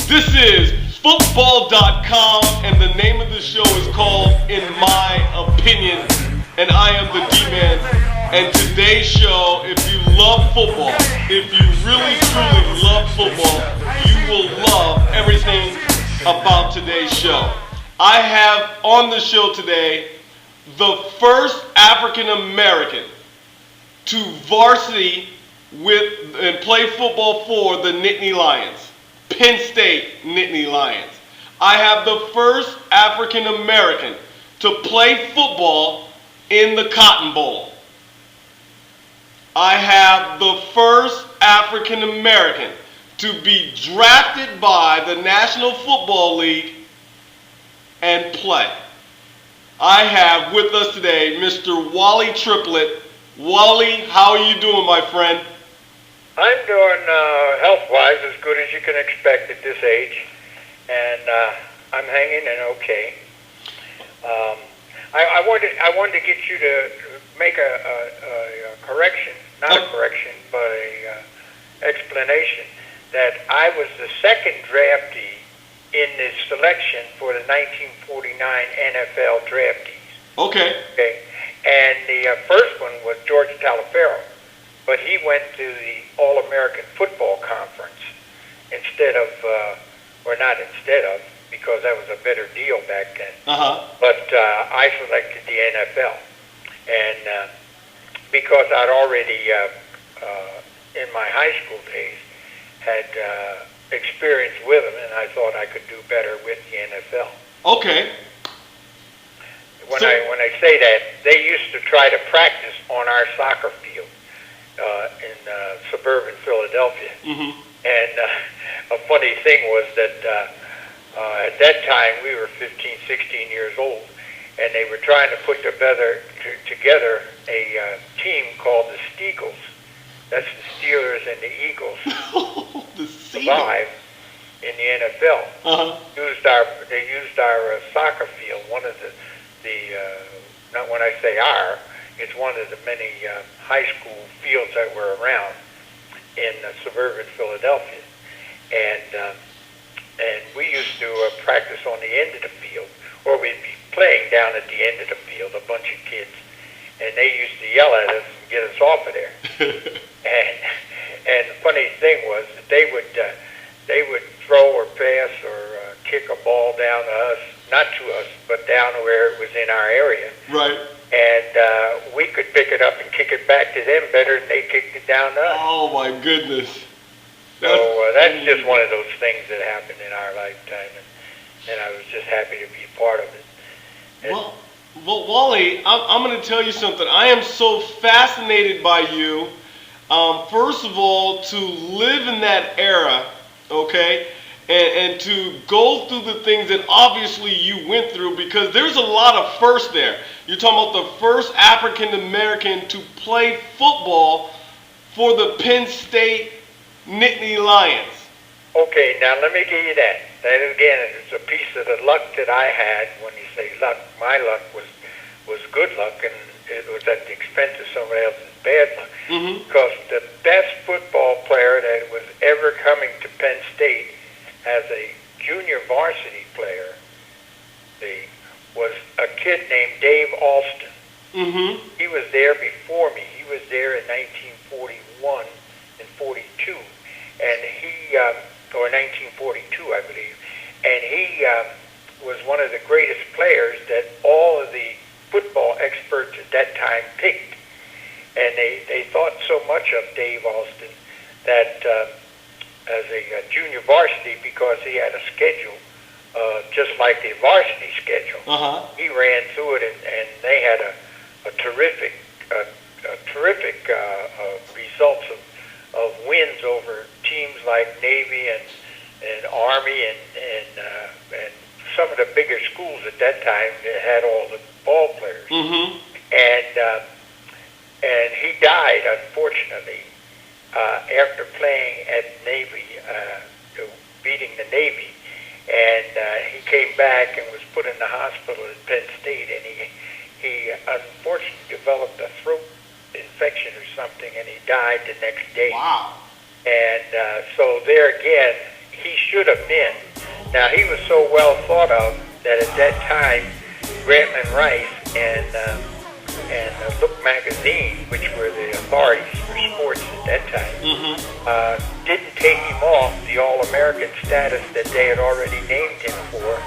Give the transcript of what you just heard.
This is football.com, and the name of the show is called In My Opinion, and I am the Dman. And today's show, if you love football, if you really truly love football, you will love everything about today's show. I have on the show today the first African American to varsity with and play football for the Nittany Lions. Penn State Nittany Lions. I have the first African American to play football in the Cotton Bowl. I have the first African American to be drafted by the National Football League and play. I have with us today Mr. WALLY TRIPLETT. WALLY, how are you doing, my friend? I'm doing health-wise as good as you can expect at this age, and I'm hanging in okay. I wanted to get you to make a correction, not a correction, but a explanation that I was the second draftee in the selection for the 1949 NFL draftees. Okay. Okay, and the first one was George Talifero. But he went to the All-American Football Conference instead of, or not instead of, because that was a better deal back then. But I selected the NFL. And because I'd already, in my high school days, had experience with them, and I thought I could do better with the NFL. Okay. When I say that, they used to try to practice on our soccer field. In suburban Philadelphia. And a funny thing was that at that time we were 15, 16 years old, and they were trying to put together a team called the Steagles. That's the Steelers and the Eagles. Survive in the NFL. They used our soccer field. One of the not when I say our, it's one of the many high school fields that were around in suburban Philadelphia, and we used to practice on the end of the field, or we'd be playing down at the end of the field, a bunch of kids, and they used to yell at us and get us off of there. and the funny thing was that they would throw or pass or kick a ball down to us, not to us, but down where it was in our area. Right. And we could pick it up and kick it back to them better than they kicked it down to us. Oh, my goodness. That's just one of those things that happened in our lifetime, and I was just happy to be part of it. Well, WALLY, I'm going to tell you something. I am so fascinated by you. First of all, to live in that era, okay, and to go through the things that obviously you went through, because there's a lot of firsts there. You're talking about the first African American to play football for the Penn State Nittany Lions. Okay, now let me give you that. That again is a piece of the luck that I had. When you say luck, my luck was good luck, and it was at the expense of somebody else's bad luck. Because the best football player that was ever coming to Penn State as a junior varsity player, was a kid named Dave Alston. He was there before me. He was there in 1941 and 42, and or 1942, I believe, and he was one of the greatest players that all of the football experts at that time picked. And they thought so much of Dave Alston that as a junior varsity, because he had a schedule just like the varsity schedule. He ran through it, and they had a terrific results of wins over teams like Navy and Army and some of the bigger schools at that time that had all the ball players. And he died, unfortunately, after playing at Navy, beating the Navy. And he came back and was put in the hospital at Penn State, and he unfortunately developed a throat infection or something, and he died the next day. Wow. And so there again, he should have been. Now, he was so well thought of that at that time, Grantland Rice and Look Magazine, which were the authorities for sports at that time, didn't take him off the All-American status that they had already named him for